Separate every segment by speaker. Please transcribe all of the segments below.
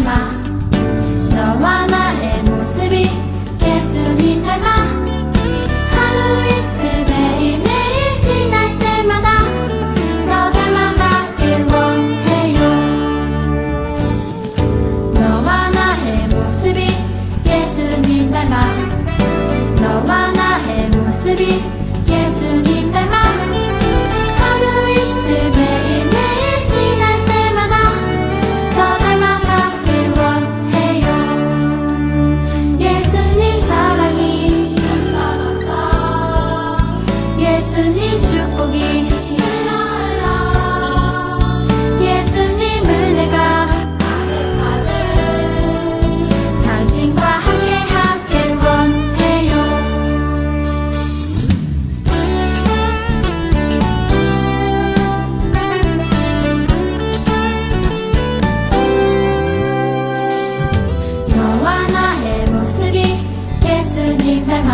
Speaker 1: 닮아 너와 나의 모습이 예수님 닮아 하루 이틀 매일매일 지날 때마다 더 닮아가길 원해요. 너와 나의 모습이 예수님 닮아 너와 나의 모습이 예수님 닮아 하루 이틀 매일매일 지날 때마다 더 닮아가길 원해요. 예수님 사랑이 예수님 축복이 예수님 은혜가 당신과 함께하길 원해요. 너와 나의 모습이 예수님 닮아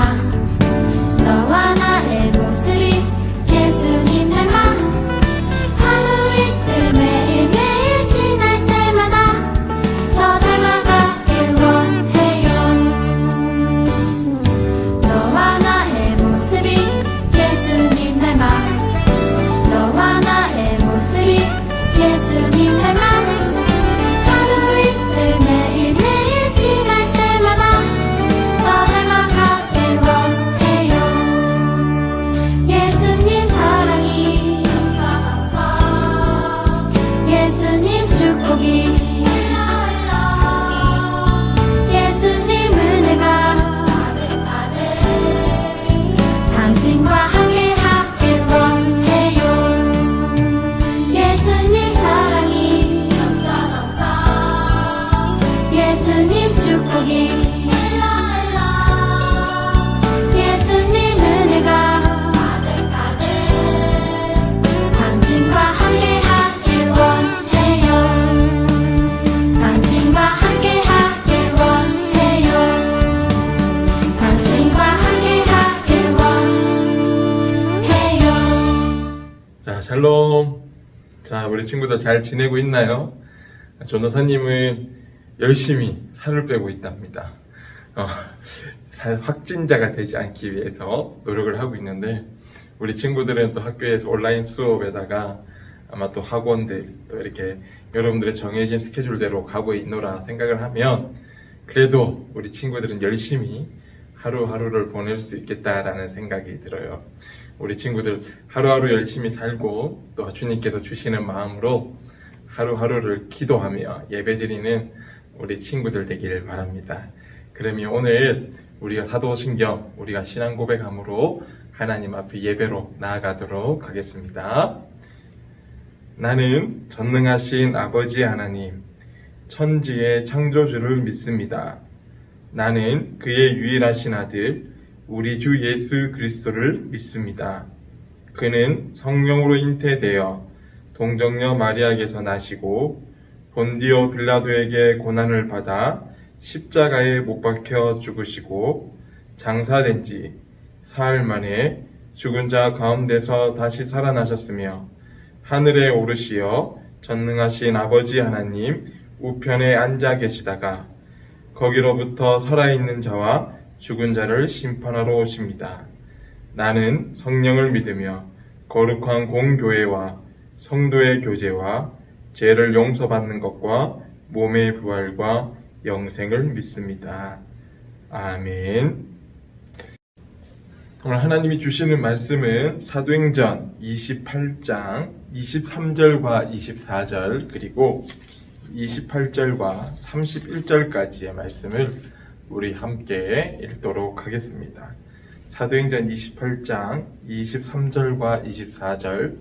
Speaker 1: 너와 나의 모습이 예수님 닮아 하루 이틀 매일매일 지날 때마다 더 닮아가길 원해요. 너와 나의 모습이 예수님 닮아 너와 나의 모습이 예수님 닮아 하루 이틀 매일매일 지날 때마다 더 닮아가길 원해요. 예수님 사랑이 예수님 축복이 예수님 은혜가 당신과 함께하길 원해요. 예수님 사랑이 예수님 축복이 예수님 은혜가 당신과 함께하길 원해요. 당신과 함께하길 원해요. 당신과 함께하길 원해요.
Speaker 2: 자, 샬롬. 자, 우리 친구들 잘 지내고 있나요? 전도사님은 열심히 살을 빼고 있답니다. 살 확진자가 되지 않기 위해서 노력을 하고 있는데, 우리 친구들은 또 학교에서 온라인 수업에다가 아마 또 학원들, 또 이렇게 여러분들의 정해진 스케줄대로 가고 있노라 생각을 하면, 그래도 우리 친구들은 열심히 하루하루를 보낼 수 있겠다라는 생각이 들어요. 우리 친구들 하루하루 열심히 살고 또 주님께서 주시는 마음으로 하루하루를 기도하며 예배드리는 우리 친구들 되기를 바랍니다. 그러면 오늘 우리가 사도신경, 우리가 신앙 고백함으로 하나님 앞에 예배로 나아가도록 하겠습니다. 나는 전능하신 아버지 하나님, 천지의 창조주를 믿습니다. 나는 그의 유일하신 아들, 우리 주 예수 그리스도를 믿습니다. 그는 성령으로 잉태되어 동정녀 마리아에게서 나시고 본디오 빌라도에게 고난을 받아 십자가에 못 박혀 죽으시고 장사된 지 사흘 만에 죽은 자 가운데서 다시 살아나셨으며 하늘에 오르시어 전능하신 아버지 하나님 우편에 앉아 계시다가 거기로부터 살아있는 자와 죽은 자를 심판하러 오십니다. 나는 성령을 믿으며 거룩한 공교회와 성도의 교제와 죄를 용서받는 것과 몸의 부활과 영생을 믿습니다. 아멘. 오늘 하나님이 주시는 말씀은 사도행전 28장 23절과 24절 그리고 28절과 31절까지의 말씀을 우리 함께 읽도록 하겠습니다. 사도행전 28장 23절과 24절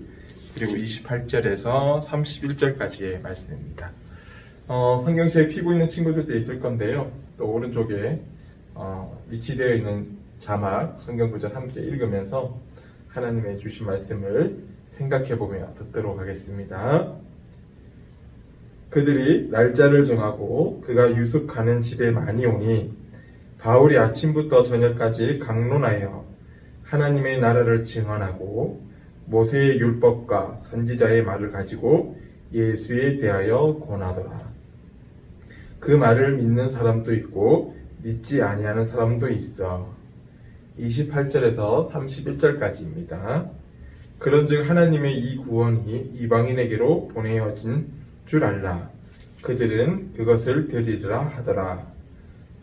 Speaker 2: 그리고 28절에서 31절까지의 말씀입니다. 성경시에 피고 있는 친구들도 있을 건데요. 또 오른쪽에 위치되어 있는 자막 성경 구절 함께 읽으면서 하나님의 주신 말씀을 생각해보며 듣도록 하겠습니다. 그들이 날짜를 정하고 그가 유숙하는 집에 많이 오니 바울이 아침부터 저녁까지 강론하여 하나님의 나라를 증언하고 모세의 율법과 선지자의 말을 가지고 예수에 대하여 권하더라. 그 말을 믿는 사람도 있고 믿지 아니하는 사람도 있어. 28절에서 31절까지입니다. 그런즉 하나님의 이 구원이 이방인에게로 보내어진 줄 알라. 그들은 그것을 들으리라 하더라.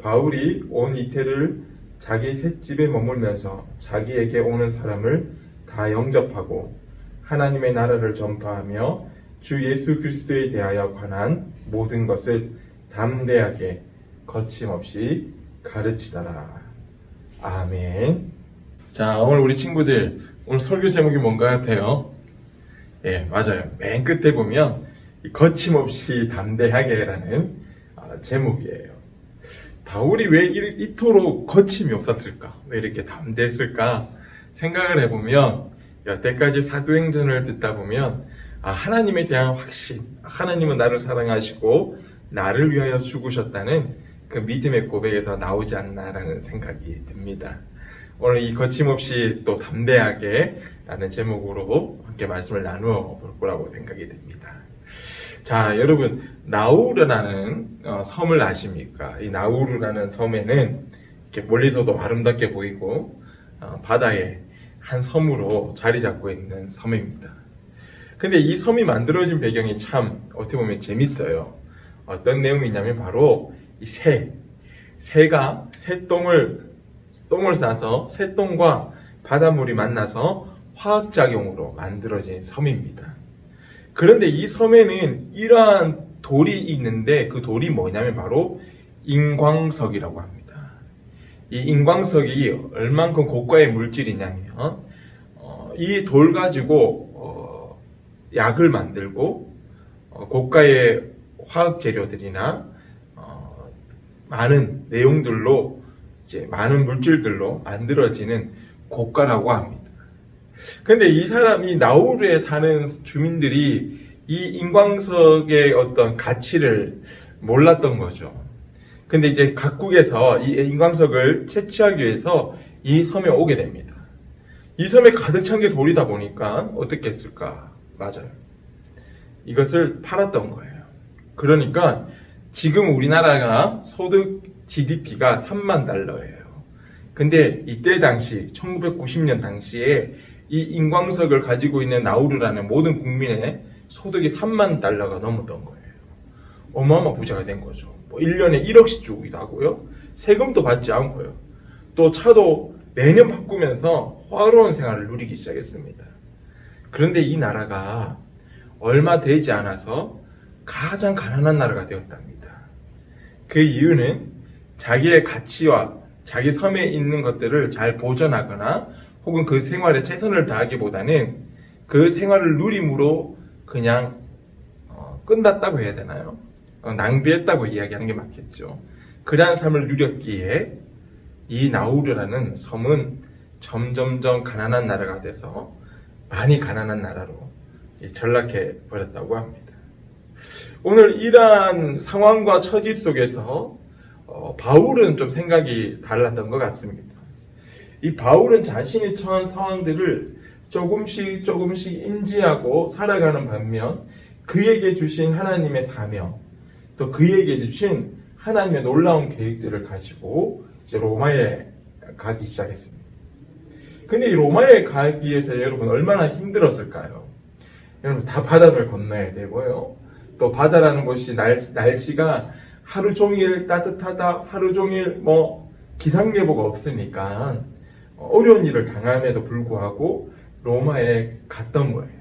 Speaker 2: 바울이 온 이태를 자기 셋집에 머물면서 자기에게 오는 사람을 다 영접하고 하나님의 나라를 전파하며 주 예수 그리스도에 대하여 관한 모든 것을 담대하게 거침없이 가르치더라. 아멘. 자, 오늘 우리 친구들, 오늘 설교 제목이 뭔가 같아요? 예, 맞아요. 맨 끝에 보면 거침없이 담대하게라는 제목이에요. 바울이 왜 이토록 거침이 없었을까? 왜 이렇게 담대했을까? 생각을 해보면 여태까지 사도행전을 듣다 보면 하나님에 대한 확신, 하나님은 나를 사랑하시고 나를 위하여 죽으셨다는 그 믿음의 고백에서 나오지 않나라는 생각이 듭니다. 오늘 이 거침없이 또 담대하게 라는 제목으로 함께 말씀을 나누어 볼 거라고 생각이 됩니다. 자, 여러분, 나우르라는 섬을 아십니까? 이 나우르라는 섬에는 이렇게 멀리서도 아름답게 보이고 바다에 한 섬으로 자리 잡고 있는 섬입니다. 근데 이 섬이 만들어진 배경이 참 어떻게 보면 재밌어요. 어떤 내용이냐면 바로 이 새가 똥을 싸서 새똥과 바닷물이 만나서 화학작용으로 만들어진 섬입니다. 그런데 이 섬에는 이러한 돌이 있는데 그 돌이 뭐냐면 바로 인광석이라고 합니다. 이 인광석이 얼만큼 고가의 물질이냐면 이 돌 가지고 약을 만들고 고가의 화학 재료들이나 많은 내용들로 이제 많은 물질들로 만들어지는 고가라고 합니다. 근데 이 나우르에 사는 주민들이 이 인광석의 어떤 가치를 몰랐던 거죠. 근데 이제 각국에서 이 인광석을 채취하기 위해서 이 섬에 오게 됩니다. 이 섬에 가득 찬 게 돌이다 보니까 어떻게 했을까? 맞아요. 이것을 팔았던 거예요. 그러니까 지금 우리나라가 소득 GDP가 3만 달러예요. 근데 이때 당시 1990년 당시에 이 인광석을 가지고 있는 나우르라는 모든 국민의 소득이 3만 달러가 넘었던 거예요. 어마어마 부자가 된 거죠. 뭐 1년에 1억씩 주기도 하고요. 세금도 받지 않고요. 또 차도 매년 바꾸면서 화로운 생활을 누리기 시작했습니다. 그런데 이 나라가 얼마 되지 않아서 가장 가난한 나라가 되었답니다. 그 이유는 자기의 가치와 자기 섬에 있는 것들을 잘 보존하거나 혹은 그 생활에 최선을 다하기보다는 그 생활을 누림으로 그냥 끝났다고 해야 되나요? 낭비했다고 이야기하는 게 맞겠죠. 그러한 삶을 누렸기에 이 나우르라는 섬은 점점점 가난한 나라가 돼서 많이 가난한 나라로 전락해 버렸다고 합니다. 오늘 이러한 상황과 처지 속에서 바울은 좀 생각이 달랐던 것 같습니다. 이 바울은 자신이 처한 상황들을 조금씩 인지하고 살아가는 반면 그에게 주신 하나님의 사명, 또 그에게 주신 하나님의 놀라운 계획들을 가지고 이제 로마에 가기 시작했습니다. 근데 이 로마에 가기 위해서 여러분 얼마나 힘들었을까요? 여러분 다 바다를 건너야 되고요. 또 바다라는 곳이 날씨가 하루 종일 따뜻하다, 하루 종일 기상예보가 없으니까 어려운 일을 당함에도 불구하고 로마에 갔던 거예요.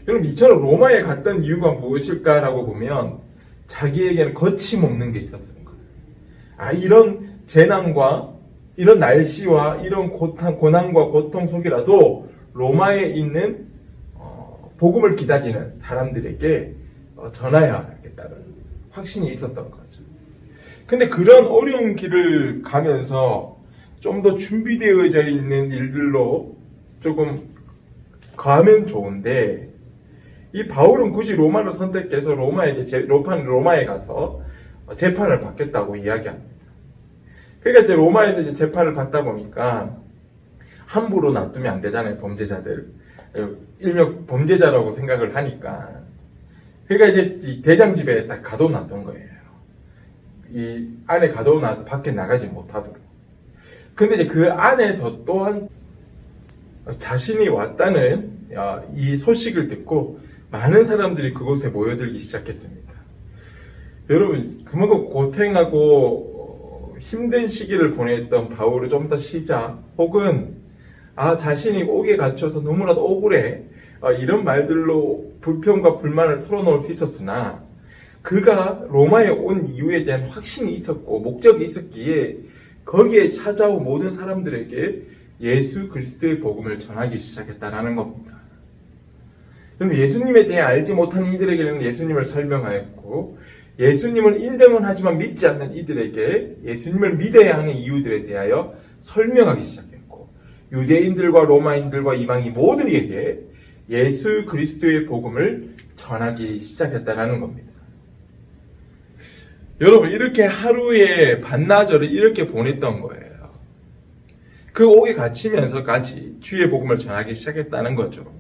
Speaker 2: 여러분 이처럼 로마에 갔던 이유가 무엇일까라고 보면 자기에게는 거침없는 게 있었던 거예요. 이런 재난과 이런 날씨와 이런 고난과 고통 속이라도 로마에 있는 복음을 기다리는 사람들에게 전하여야겠다는 확신이 있었던 거죠. 근데 그런 어려운 길을 가면서 좀 더 준비되어져 있는 일들로 조금 가면 좋은데 이 바울은 굳이 로마를 선택해서 로마에 가서 재판을 받겠다고 이야기합니다. 그러니까 이제 로마에서 이제 재판을 받다 보니까 함부로 놔두면 안 되잖아요, 범죄자들. 일명 범죄자라고 생각을 하니까. 그러니까 이제 이 대장집에 딱 가둬놨던 거예요. 이 안에 가두고 나서 밖에 나가지 못하도록. 근데 이제 그 안에서 또한 자신이 왔다는 이 소식을 듣고 많은 사람들이 그곳에 모여들기 시작했습니다. 여러분, 그만큼 고생하고 힘든 시기를 보냈던 바울을 좀 더 쉬자, 혹은 자신이 옥에 갇혀서 너무나도 억울해, 이런 말들로 불평과 불만을 털어놓을 수 있었으나, 그가 로마에 온 이유에 대한 확신이 있었고 목적이 있었기에 거기에 찾아온 모든 사람들에게 예수 그리스도의 복음을 전하기 시작했다라는 겁니다. 그럼 예수님에 대해 알지 못하는 이들에게는 예수님을 설명하였고, 예수님을 인정은 하지만 믿지 않는 이들에게 예수님을 믿어야 하는 이유들에 대하여 설명하기 시작했고, 유대인들과 로마인들과 이방인 모두에게 예수 그리스도의 복음을 전하기 시작했다라는 겁니다. 여러분, 이렇게 하루에 반나절을 이렇게 보냈던 거예요. 그 옥에 갇히면서까지 주의 복음을 전하기 시작했다는 거죠.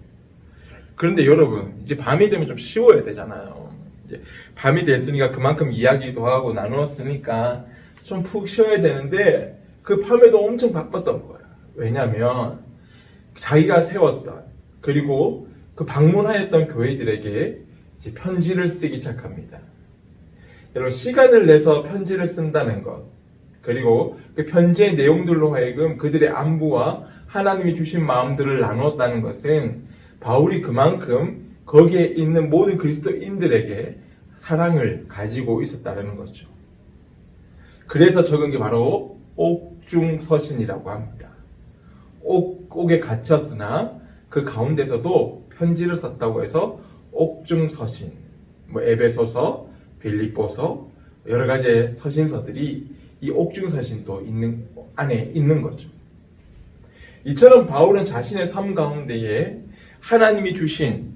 Speaker 2: 그런데 여러분, 이제 밤이 되면 좀 쉬워야 되잖아요. 이제 밤이 됐으니까 그만큼 이야기도 하고 나누었으니까 좀 푹 쉬어야 되는데, 그 밤에도 엄청 바빴던 거예요. 왜냐하면 자기가 세웠던, 그리고 그 방문하였던 교회들에게 이제 편지를 쓰기 시작합니다. 여러분, 시간을 내서 편지를 쓴다는 것, 그리고 그 편지의 내용들로 하여금 그들의 안부와 하나님이 주신 마음들을 나누었다는 것은 바울이 그만큼 거기에 있는 모든 그리스도인들에게 사랑을 가지고 있었다는 거죠. 그래서 적은 게 바로 옥중서신이라고 합니다. 옥에 갇혔으나 그 가운데서도 편지를 썼다고 해서 옥중서신, 에베소서, 빌립보서, 여러 가지의 서신서들이 이 옥중서신도 안에 있는 거죠. 이처럼 바울은 자신의 삶 가운데에 하나님이 주신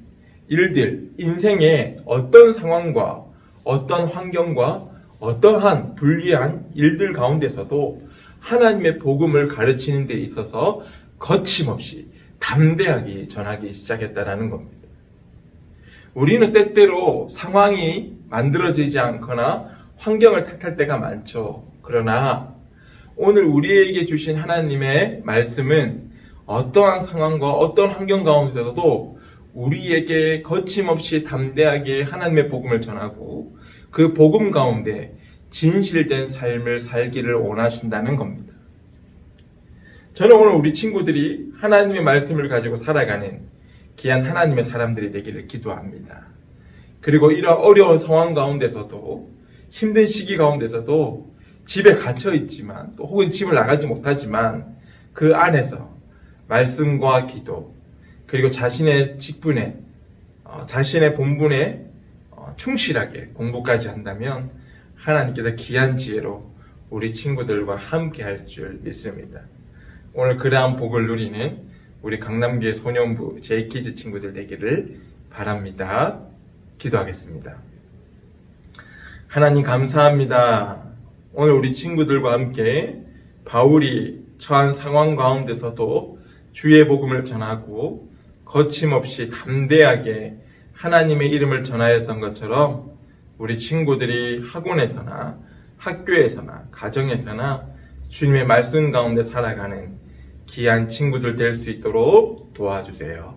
Speaker 2: 일들, 인생의 어떤 상황과 어떤 환경과 어떠한 불리한 일들 가운데서도 하나님의 복음을 가르치는 데 있어서 거침없이 담대하게 전하기 시작했다는 겁니다. 우리는 때때로 상황이 만들어지지 않거나 환경을 탓할 때가 많죠. 그러나 오늘 우리에게 주신 하나님의 말씀은 어떠한 상황과 어떤 환경 가운데서도 우리에게 거침없이 담대하게 하나님의 복음을 전하고 그 복음 가운데 진실된 삶을 살기를 원하신다는 겁니다. 저는 오늘 우리 친구들이 하나님의 말씀을 가지고 살아가는 귀한 하나님의 사람들이 되기를 기도합니다. 그리고 이런 어려운 상황 가운데서도, 힘든 시기 가운데서도 집에 갇혀 있지만, 또 혹은 집을 나가지 못하지만 그 안에서 말씀과 기도, 그리고 자신의 직분에, 자신의 본분에 충실하게 공부까지 한다면 하나님께서 귀한 지혜로 우리 친구들과 함께 할 줄 믿습니다. 오늘 그러한 복을 누리는 우리 강남교회 소년부 제이키즈 친구들 되기를 바랍니다. 기도하겠습니다. 하나님 감사합니다. 오늘 우리 친구들과 함께 바울이 처한 상황 가운데서도 주의 복음을 전하고 거침없이 담대하게 하나님의 이름을 전하였던 것처럼 우리 친구들이 학원에서나 학교에서나 가정에서나 주님의 말씀 가운데 살아가는 귀한 친구들 될 수 있도록 도와주세요.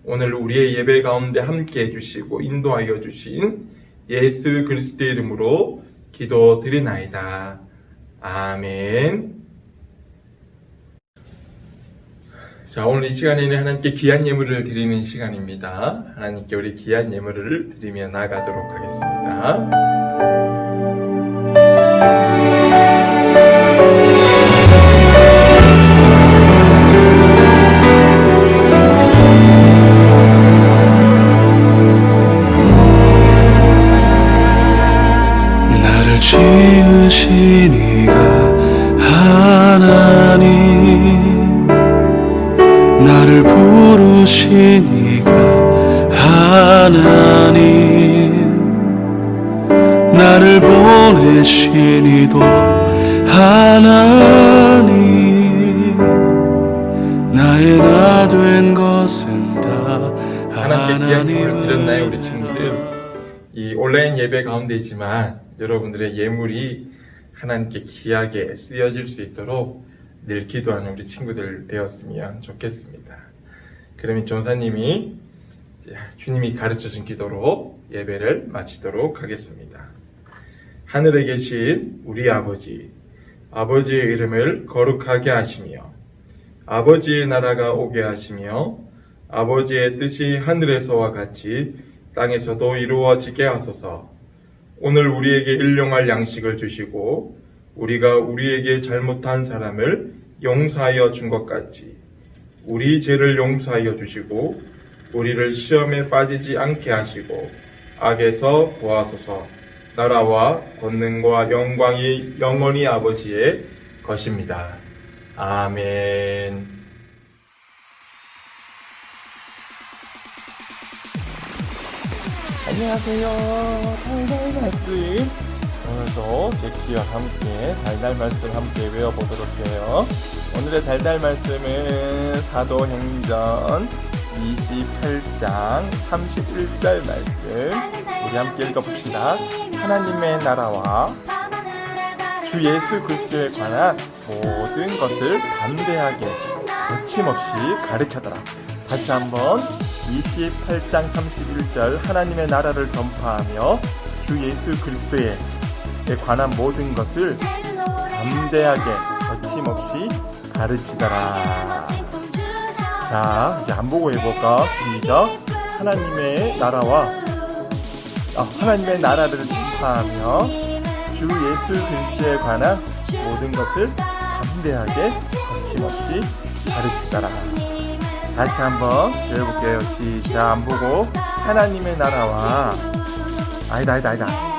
Speaker 2: 오늘 우리의 예배 가운데 함께 해주시고 인도하여 주신 예수 그리스도의 이름으로 기도드리나이다. 아멘. 자, 오늘 이 시간에는 하나님께 귀한 예물을 드리는 시간입니다. 하나님께 우리 귀한 예물을 드리며 나아가도록 하겠습니다.
Speaker 3: 나를 지으신 이가 하나님, 나를 부르신 이가 하나님, 나를 보내신 이도 하나님, 나의 나 된 것은 다
Speaker 2: 하나님께 귀한 예물을
Speaker 3: 하나님을
Speaker 2: 드렸나요, 우리 친구들? 이 온라인 예배 가운데이지만 여러분들의 예물이 하나님께 귀하게 쓰여질 수 있도록 늘 기도하는 우리 친구들 되었으면 좋겠습니다. 그러면 전사님이 주님이 가르쳐준 기도로 예배를 마치도록 하겠습니다. 하늘에 계신 우리 아버지, 아버지의 이름을 거룩하게 하시며 아버지의 나라가 오게 하시며 아버지의 뜻이 하늘에서와 같이 땅에서도 이루어지게 하소서. 오늘 우리에게 일용할 양식을 주시고 우리가 우리에게 잘못한 사람을 용서하여 준 것 같이 우리 죄를 용서하여 주시고 우리를 시험에 빠지지 않게 하시고 악에서 구하소서. 나라와 권능과 영광이 영원히 아버지의 것입니다. 아멘. 안녕하세요. 달달 말씀. 오늘도 제키와 함께 달달 말씀 함께 외워보도록 해요. 오늘의 달달 말씀은 사도행전 28장 31절 말씀. 우리 함께 읽어봅시다. 하나님의 나라와 주 예수 그리스도에 관한 모든 것을 담대하게 거침없이 가르쳐더라. 다시 한번 28장 31절 하나님의 나라를 전파하며 주 예수 그리스도에 관한 모든 것을 담대하게 거침없이 가르치더라. 자, 이제 안 보고 해볼까? 시작. 하나님의 나라를 전파하며 주 예수 그리스도에 관한 모든 것을 담대하게 거침없이 가르치더라. 다시 한번 배워볼게요. 시작. 안 보고 하나님의 나라와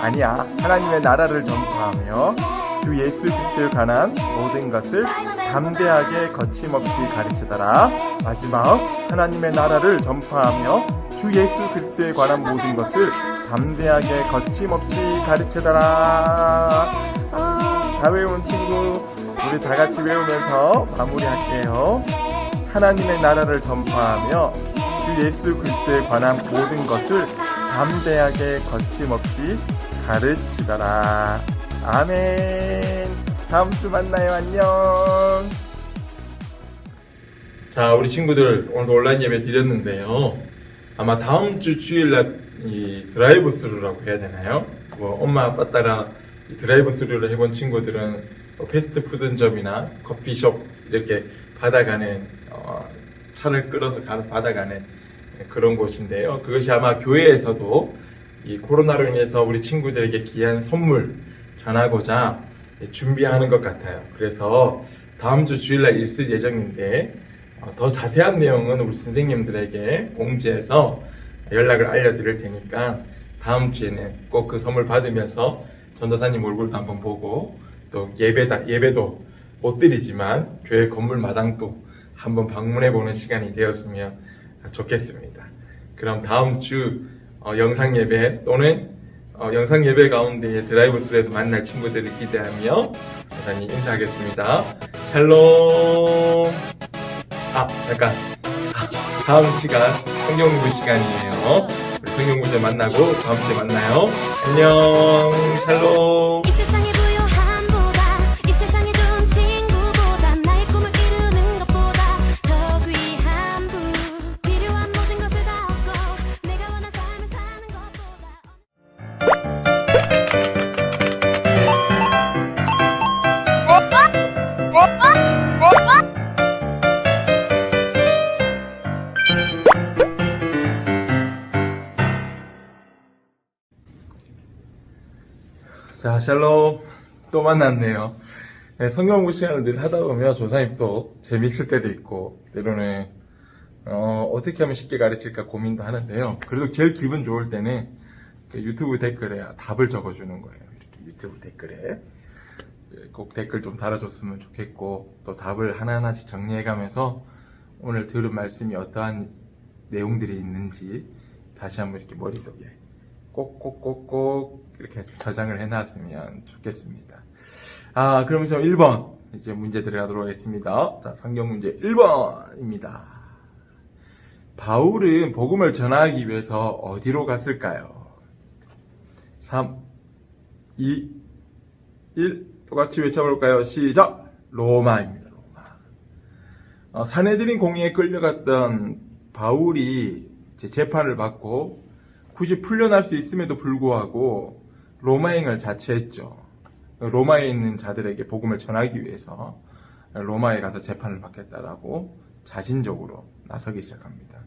Speaker 2: 아니야. 하나님의 나라를 전파하며 주 예수 그리스도에 관한 모든 것을 담대하게 거침없이 가르치더라. 마지막. 하나님의 나라를 전파하며 주 예수 그리스도에 관한 모든 것을 담대하게 거침없이 가르치더라. 다 외운 친구 우리 다 같이 외우면서 마무리할게요. 하나님의 나라를 전파하며 주 예수 그리스도에 관한 모든 것을 담대하게 거침없이 가르치더라. 아멘. 다음 주 만나요. 안녕. 자, 우리 친구들 오늘도 온라인 예배 드렸는데요. 아마 다음 주 주일날 이 드라이브 스루라고 해야 되나요? 엄마 아빠 따라 이 드라이브 스루를 해본 친구들은 패스트푸드점이나 커피숍 이렇게 받아가는 차를 끌어서 받아가는 그런 곳인데요. 그것이 아마 교회에서도 이 코로나로 인해서 우리 친구들에게 귀한 선물 전하고자 준비하는 것 같아요. 그래서 다음 주 주일날 있을 예정인데 더 자세한 내용은 우리 선생님들에게 공지해서 연락을 알려드릴 테니까 다음 주에는 꼭 그 선물 받으면서 전도사님 얼굴도 한번 보고 또 예배도 못 드리지만 교회 건물 마당도 한번 방문해보는 시간이 되었으면 좋겠습니다. 그럼 다음 주 영상 예배 또는 영상 예배 가운데 드라이브 스루에서 만날 친구들을 기대하며 전도사님 인사하겠습니다. 샬롬. 잠깐. 다음 시간 성경 공부 시간이에요. 우리 성경 공부에 만나고 다음 주에 만나요. 안녕. 샬롬.
Speaker 1: 이 세상의 부요함보다 이 세상의 좋은 친구보다 나의 꿈을 이루는 것보다 더 귀한 분 필요한 모든 것을 다 얻고 내가 원한 삶을 사는 것보다
Speaker 2: 자, 샬롬. 또 만났네요. 성경 공부 시간을 늘 하다 보면 조사님 또 재밌을 때도 있고 때로는 어떻게 하면 쉽게 가르칠까 고민도 하는데요. 그래도 제일 기분 좋을 때는 그 유튜브 댓글에 답을 적어주는 거예요. 이렇게 유튜브 댓글에 꼭 댓글 좀 달아줬으면 좋겠고 또 답을 하나하나씩 정리해가면서 오늘 들은 말씀이 어떠한 내용들이 있는지 다시 한번 이렇게 머릿속에 꼭꼭꼭꼭 이렇게 저장을 해놨으면 좋겠습니다. 그럼 저 1번 이제 문제 들어가도록 하겠습니다. 자, 성경 문제 1번입니다. 바울은 복음을 전하기 위해서 어디로 갔을까요? 3, 2, 1. 똑같이 외쳐볼까요? 시작! 로마입니다. 로마. 사내들인 공의에 끌려갔던 바울이 이제 재판을 받고 굳이 풀려날 수 있음에도 불구하고 로마행을 자처했죠. 로마에 있는 자들에게 복음을 전하기 위해서 로마에 가서 재판을 받겠다라고 자신적으로 나서기 시작합니다.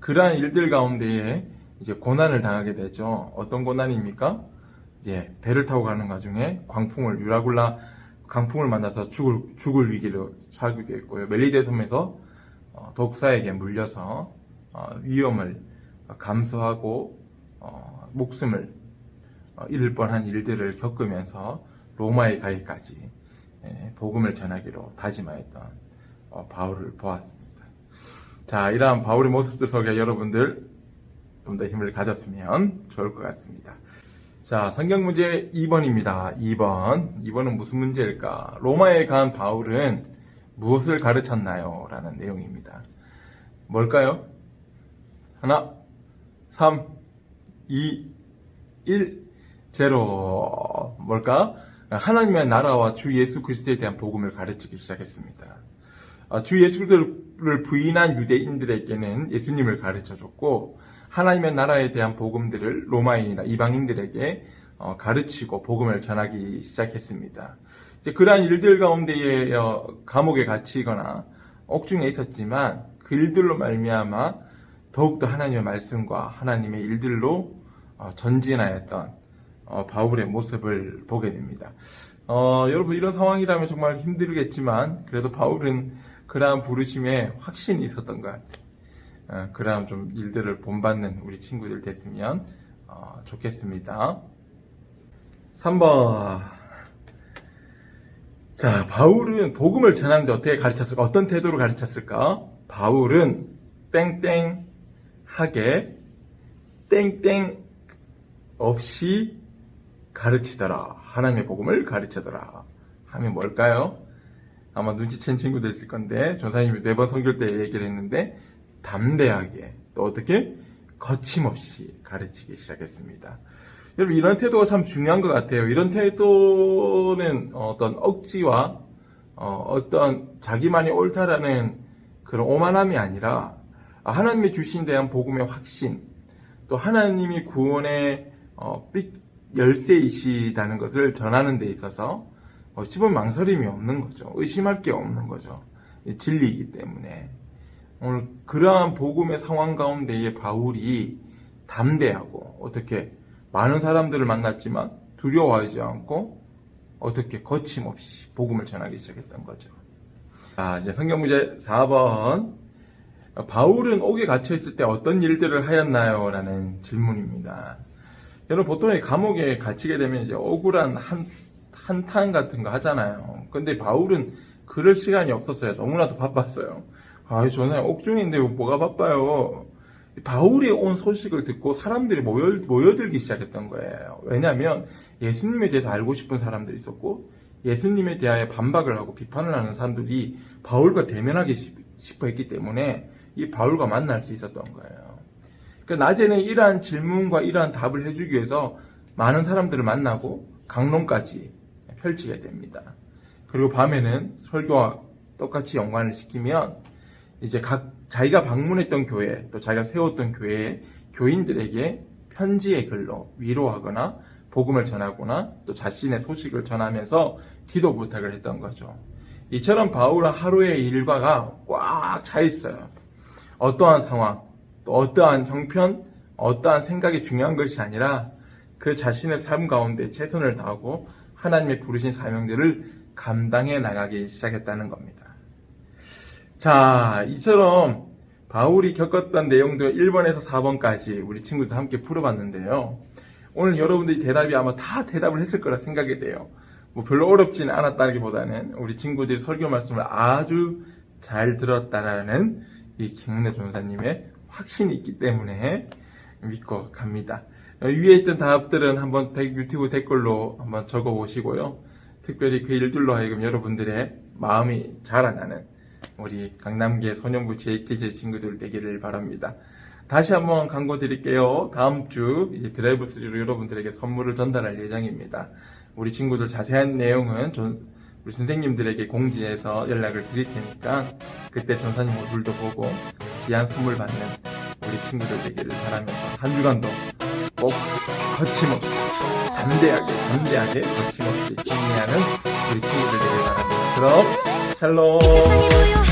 Speaker 2: 그러한 일들 가운데에 이제 고난을 당하게 되죠. 어떤 고난입니까? 이제 배를 타고 가는 과정에 유라굴라 광풍을 만나서 죽을 위기를 처하게 되었고요. 멜리데 섬에서 독사에게 물려서 위험을 감수하고 목숨을 잃을 뻔한 일들을 겪으면서 로마에 가기까지 복음을 전하기로 다짐하였던 바울을 보았습니다. 자, 이러한 바울의 모습들 속에 여러분들 좀 더 힘을 가졌으면 좋을 것 같습니다. 자, 성경 문제 2번입니다. 2번은 무슨 문제일까? 로마에 간 바울은 무엇을 가르쳤나요? 라는 내용입니다. 뭘까요? 하나, 3, 2, 1, 0. 뭘까? 하나님의 나라와 주 예수 그리스도에 대한 복음을 가르치기 시작했습니다. 주 예수 그리스도를 부인한 유대인들에게는 예수님을 가르쳐줬고, 하나님의 나라에 대한 복음들을 로마인이나 이방인들에게 가르치고 복음을 전하기 시작했습니다. 이제 그러한 일들 가운데에 감옥에 갇히거나 옥중에 있었지만 그 일들로 말미암아 더욱더 하나님의 말씀과 하나님의 일들로 전진하였던 바울의 모습을 보게 됩니다. 여러분, 이런 상황이라면 정말 힘들겠지만 그래도 바울은 그러한 부르심에 확신이 있었던 것 같아요. 그러한 좀 일들을 본받는 우리 친구들 됐으면 좋겠습니다. 3번. 자, 바울은 복음을 전하는데 어떻게 가르쳤을까? 어떤 태도로 가르쳤을까? 바울은 땡땡하게 땡땡 없이 가르치더라. 하나님의 복음을 가르치더라. 하면 뭘까요? 아마 눈치챈 친구들 있을 건데 전사님이 4번 선교 때 얘기를 했는데 담대하게 또 어떻게 거침없이 가르치기 시작했습니다. 여러분, 이런 태도가 참 중요한 것 같아요. 이런 태도는 어떤 억지와 어떤 자기만이 옳다라는 그런 오만함이 아니라 하나님이 주신 대한 복음의 확신, 또 하나님이 구원의 열쇠이시다는 것을 전하는 데 있어서 어찌 보면 망설임이 없는 거죠. 의심할 게 없는 거죠. 진리이기 때문에. 오늘 그러한 복음의 상황 가운데에 바울이 담대하고 어떻게 많은 사람들을 만났지만 두려워하지 않고 어떻게 거침없이 복음을 전하기 시작했던 거죠. 자, 이제 성경 문제 4번. 바울은 옥에 갇혀 있을 때 어떤 일들을 하였나요? 라는 질문입니다. 여러분, 보통 감옥에 갇히게 되면 이제 억울한 한탄 같은 거 하잖아요. 근데 바울은 그럴 시간이 없었어요. 너무나도 바빴어요. 저는 옥중인데 뭐가 바빠요. 바울이 온 소식을 듣고 사람들이 모여들기 시작했던 거예요. 왜냐하면 예수님에 대해서 알고 싶은 사람들이 있었고 예수님에 대하여 반박을 하고 비판을 하는 사람들이 바울과 대면하기 싶어 했기 때문에 이 바울과 만날 수 있었던 거예요. 그러니까 낮에는 이러한 질문과 이러한 답을 해주기 위해서 많은 사람들을 만나고 강론까지 펼치게 됩니다. 그리고 밤에는 설교와 똑같이 연관을 시키면 이제 자기가 방문했던 교회, 또 자기가 세웠던 교회의 교인들에게 편지의 글로 위로하거나 복음을 전하거나 또 자신의 소식을 전하면서 기도 부탁을 했던 거죠. 이처럼 바울은 하루의 일과가 꽉 차 있어요. 어떠한 상황, 또 어떠한 형편, 어떠한 생각이 중요한 것이 아니라 그 자신의 삶 가운데 최선을 다하고 하나님의 부르신 사명들을 감당해 나가기 시작했다는 겁니다. 자, 이처럼 바울이 겪었던 내용들 1번에서 4번까지 우리 친구들 함께 풀어봤는데요. 오늘 여러분들이 대답이 아마 다 대답을 했을 거라 생각이 돼요. 별로 어렵지는 않았다기보다는 우리 친구들이 설교 말씀을 아주 잘 들었다라는 이 김은혜 전사님의 확신이 있기 때문에 믿고 갑니다. 위에 있던 답들은 한번 유튜브 댓글로 한번 적어보시고요. 특별히 그 일들로 하여금 여러분들의 마음이 자라나는 우리 강남계 소년부 JTJ 친구들 되기를 바랍니다. 다시 한번 광고 드릴게요. 다음 주 이 드라이브 스루로 여러분들에게 선물을 전달할 예정입니다. 우리 친구들 자세한 내용은 우리 선생님들에게 공지해서 연락을 드릴 테니까 그때 전사님 얼굴도 보고 귀한 선물 받는 우리 친구들 되기를 바라면서 한 주간도 꼭 거침없이 담대하게 거침없이 승리하는 우리 친구들 되길 바랍니다. 그럼 샬롬.
Speaker 1: 이 세상에 놓여